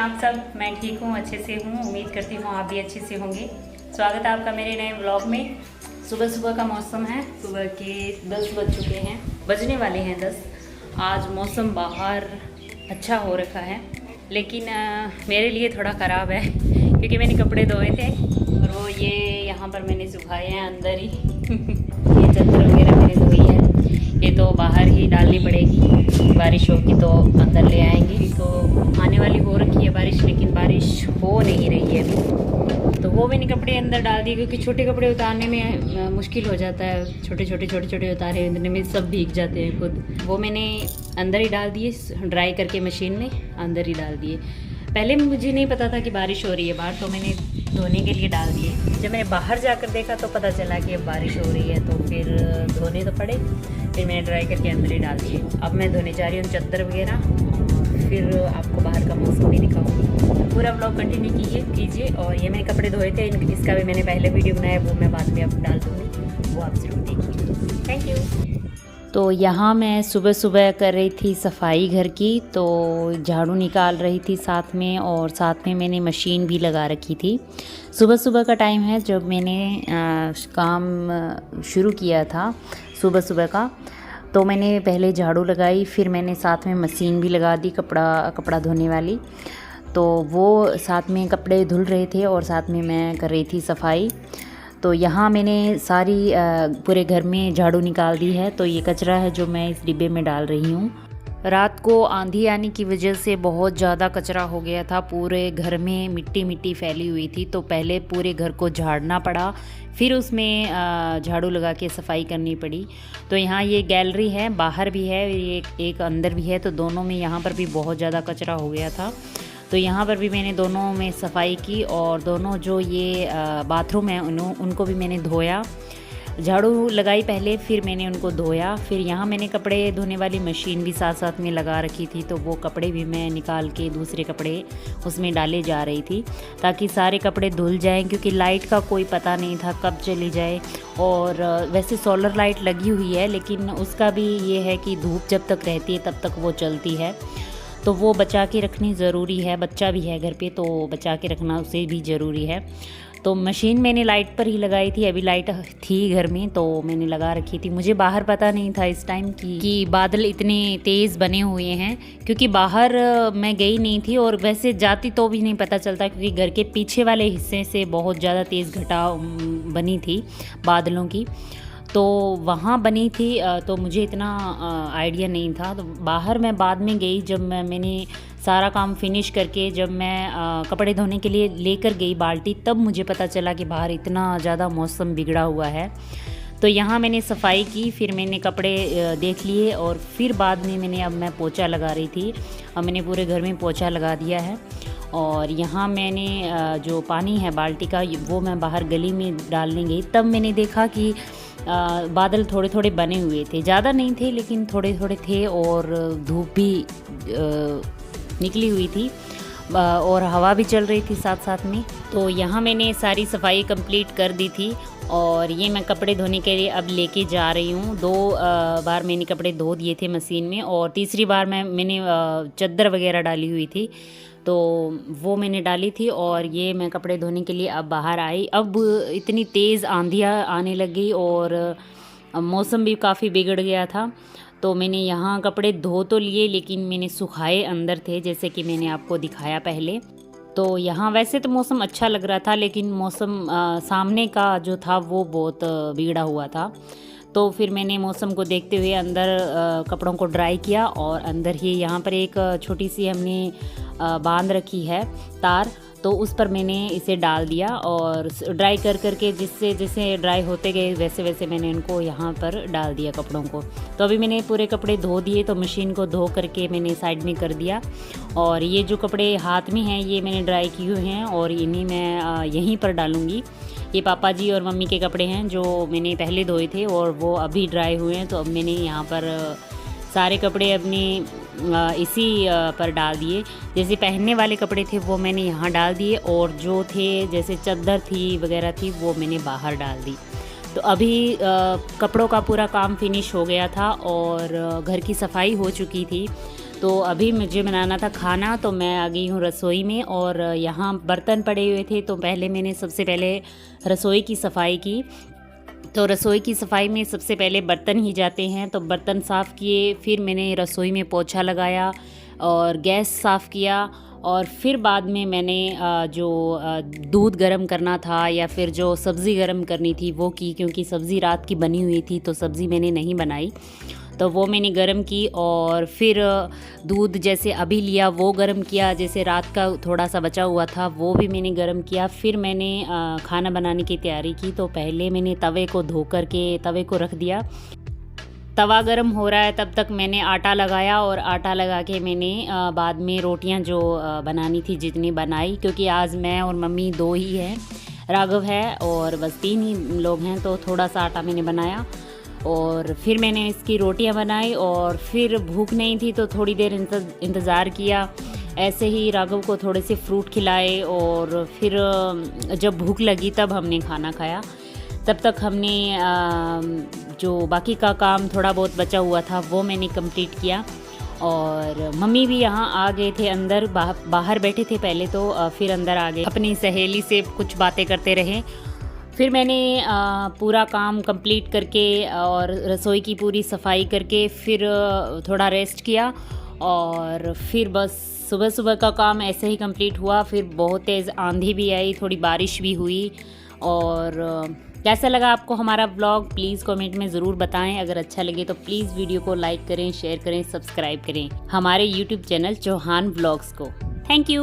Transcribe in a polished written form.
आप सब? मैं ठीक हूँ, अच्छे से हूँ। उम्मीद करती हूँ आप भी अच्छे से होंगे। स्वागत है आपका मेरे नए व्लॉग में। सुबह सुबह का मौसम है, सुबह के 10 बज चुके हैं, बजने वाले हैं 10। आज मौसम बाहर अच्छा हो रखा है, लेकिन मेरे लिए थोड़ा ख़राब है क्योंकि मैंने कपड़े धोए थे और वो ये यहाँ पर मैंने सुखाए हैं अंदर ही ये चादर वगैरह मैंने धोई है, ये तो बाहर ही डालनी पड़ेगी। बारिश होगी तो अंदर ले आएंगे। तो आने वाली हो रखी है बारिश, लेकिन बारिश हो नहीं रही है अभी। तो वो मैंने कपड़े अंदर डाल दिए क्योंकि छोटे कपड़े उतारने में मुश्किल हो जाता है। छोटे छोटे उतारे में सब भीग जाते हैं खुद। वो मैंने अंदर ही डाल दिए, ड्राई करके मशीन में अंदर ही डाल दिए। पहले मुझे नहीं पता था कि बारिश हो रही है बाहर, तो मैंने धोने के लिए डाल दिए। जब मैंने बाहर जाकर देखा तो पता चला कि अब बारिश हो रही है, तो फिर धोने तो पड़े। फिर मैंने ड्राई करके अंदर ही डाल दिए। अब मैं धोने जा रही हूँ चादर वगैरह, फिर आपको बाहर का मौसम भी दिखाऊंगी। पूरा व्लॉग कंटिन्यू कीजिए। और ये मैंने कपड़े धोए थे, इसका भी मैंने पहले वीडियो बनाया, वो मैं बाद में अब डाल दूँगी, वो आप ज़रूर देखिए। Thank you. तो यहाँ मैं सुबह सुबह कर रही थी सफाई घर की, तो झाड़ू निकाल रही थी साथ में, और साथ में मैंने मशीन भी लगा रखी थी। सुबह सुबह का टाइम है जब मैंने काम शुरू किया था सुबह सुबह का। तो मैंने पहले झाड़ू लगाई, फिर मैंने साथ में मशीन भी लगा दी कपड़ा धोने वाली। तो वो साथ में कपड़े धुल रहे थे और साथ में मैं कर रही थी सफाई। तो यहाँ मैंने सारी पूरे घर में झाड़ू निकाल दी है। तो ये कचरा है जो मैं इस डिब्बे में डाल रही हूँ। रात को आंधी आने की वजह से बहुत ज़्यादा कचरा हो गया था, पूरे घर में मिट्टी फैली हुई थी। तो पहले पूरे घर को झाड़ना पड़ा, फिर उसमें झाड़ू लगा के सफाई करनी पड़ी। तो यहाँ ये गैलरी है, बाहर भी है, एक अंदर भी है। तो दोनों में यहाँ पर भी बहुत ज़्यादा कचरा हो गया था। तो यहाँ पर भी मैंने दोनों में सफाई की, और दोनों जो ये बाथरूम है उनको भी मैंने धोया। झाड़ू लगाई पहले, फिर मैंने उनको धोया। फिर यहाँ मैंने कपड़े धोने वाली मशीन भी साथ साथ में लगा रखी थी, तो वो कपड़े भी मैं निकाल के दूसरे कपड़े उसमें डाले जा रही थी ताकि सारे कपड़े धुल जाएं, क्योंकि लाइट का कोई पता नहीं था कब चली जाए। और वैसे सोलर लाइट लगी हुई है, लेकिन उसका भी ये है कि धूप जब तक रहती है तब तक वो चलती है, तो वो बचा के रखनी ज़रूरी है। बच्चा भी है घर पे, तो बचा के रखना उसे भी ज़रूरी है। तो मशीन मैंने लाइट पर ही लगाई थी, अभी लाइट थी घर में तो मैंने लगा रखी थी। मुझे बाहर पता नहीं था इस टाइम कि बादल इतने तेज़ बने हुए हैं, क्योंकि बाहर मैं गई नहीं थी, और वैसे जाती तो भी नहीं पता चलता, क्योंकि घर के पीछे वाले हिस्से से बहुत ज़्यादा तेज़ घटा बनी थी बादलों की, तो वहाँ बनी थी। तो मुझे इतना आइडिया नहीं था। तो बाहर मैं बाद में गई, जब मैंने सारा काम फिनिश करके जब मैं कपड़े धोने के लिए लेकर गई बाल्टी, तब मुझे पता चला कि बाहर इतना ज़्यादा मौसम बिगड़ा हुआ है। तो यहाँ मैंने सफाई की, फिर मैंने कपड़े देख लिए, और फिर बाद में अब मैं पोछा लगा रही थी। अब मैंने पूरे घर में पोछा लगा दिया है। और यहाँ मैंने जो पानी है बाल्टी का, वो मैं बाहर गली में डालने गई, तब मैंने देखा कि बादल थोड़े थोड़े बने हुए थे, ज़्यादा नहीं थे लेकिन थोड़े थोड़े थे, और धूप भी निकली हुई थी, और हवा भी चल रही थी साथ साथ में। तो यहाँ मैंने सारी सफाई कंप्लीट कर दी थी, और ये मैं कपड़े धोने के लिए अब लेके जा रही हूँ। 2 बार मैंने कपड़े धो दिए थे मशीन में, और तीसरी बार मैंने चादर वगैरह डाली हुई थी, तो वो मैंने डाली थी। और ये मैं कपड़े धोने के लिए अब बाहर आई। अब इतनी तेज़ आंधियाँ आने लगी, और मौसम भी काफ़ी बिगड़ गया था। तो मैंने यहाँ कपड़े धो तो लिए, लेकिन मैंने सुखाए अंदर थे, जैसे कि मैंने आपको दिखाया पहले। तो यहाँ वैसे तो मौसम अच्छा लग रहा था, लेकिन मौसम सामने का जो था वो बहुत बिगड़ा हुआ था। तो फिर मैंने मौसम को देखते हुए अंदर कपड़ों को ड्राई किया, और अंदर ही यहाँ पर एक छोटी सी हमने बांध रखी है तार, तो उस पर मैंने इसे डाल दिया, और ड्राई करके जिससे जैसे ड्राई होते गए वैसे वैसे मैंने उनको यहाँ पर डाल दिया कपड़ों को। तो अभी मैंने पूरे कपड़े धो दिए, तो मशीन को धो करके मैंने साइड में कर दिया। और ये जो कपड़े हाथ में हैं ये मैंने ड्राई किए हुए हैं, और इन्हें मैं यहीं पर डालूँगी। ये पापा जी और मम्मी के कपड़े हैं जो मैंने पहले धोए थे, और वो अभी ड्राई हुए हैं। तो अब मैंने यहाँ पर सारे कपड़े अपने इसी पर डाल दिए। जैसे पहनने वाले कपड़े थे वो मैंने यहाँ डाल दिए, और जो थे जैसे चादर थी वगैरह थी वो मैंने बाहर डाल दी। तो अभी कपड़ों का पूरा काम फिनिश हो गया था, और घर की सफाई हो चुकी थी। तो तो अभी मुझे बनाना था खाना, तो मैं आ गई हूँ रसोई में। और यहाँ बर्तन पड़े हुए थे, तो पहले मैंने सबसे पहले रसोई की सफाई की। तो रसोई की सफाई में सबसे पहले बर्तन ही जाते हैं, तो बर्तन साफ़ किए, फिर मैंने रसोई में पोछा लगाया और गैस साफ़ किया। और फिर बाद में मैंने जो दूध गर्म करना था या फिर जो सब्ज़ी गर्म करनी थी वो की, क्योंकि सब्ज़ी रात की बनी हुई थी तो सब्ज़ी मैंने नहीं बनाई, तो वो मैंने गर्म की। और फिर दूध जैसे अभी लिया वो गर्म किया, जैसे रात का थोड़ा सा बचा हुआ था वो भी मैंने गर्म किया। फिर मैंने खाना बनाने की तैयारी की। तो पहले मैंने तवे को धो कर के तवे को रख दिया। तवा गर्म हो रहा है तब तक मैंने आटा लगाया, और आटा लगा के मैंने बाद में रोटियां जो बनानी थी जितनी बनाई, क्योंकि आज मैं और मम्मी 2 ही हैं, राघव है और बस 3 ही लोग हैं, तो थोड़ा सा आटा मैंने बनाया। और फिर मैंने इसकी रोटियां बनाई, और फिर भूख नहीं थी तो थोड़ी देर इंतज़ार किया। ऐसे ही राघव को थोड़े से फ्रूट खिलाए, और फिर जब भूख लगी तब हमने खाना खाया। तब तक हमने जो बाकी का काम थोड़ा बहुत बचा हुआ था वो मैंने कंप्लीट किया। और मम्मी भी यहाँ आ गए थे अंदर, बाहर बैठे थे पहले, तो फिर अंदर आ गए, अपनी सहेली से कुछ बातें करते रहे। फिर मैंने पूरा काम कंप्लीट करके और रसोई की पूरी सफाई करके फिर थोड़ा रेस्ट किया। और फिर बस सुबह सुबह का काम ऐसे ही कंप्लीट हुआ। फिर बहुत तेज़ आंधी भी आई, थोड़ी बारिश भी हुई। और कैसा लगा आपको हमारा व्लॉग प्लीज़ कमेंट में ज़रूर बताएं। अगर अच्छा लगे तो प्लीज़ वीडियो को लाइक करें, शेयर करें, सब्सक्राइब करें हमारे यूट्यूब चैनल चौहान व्लॉग्स को। Thank you.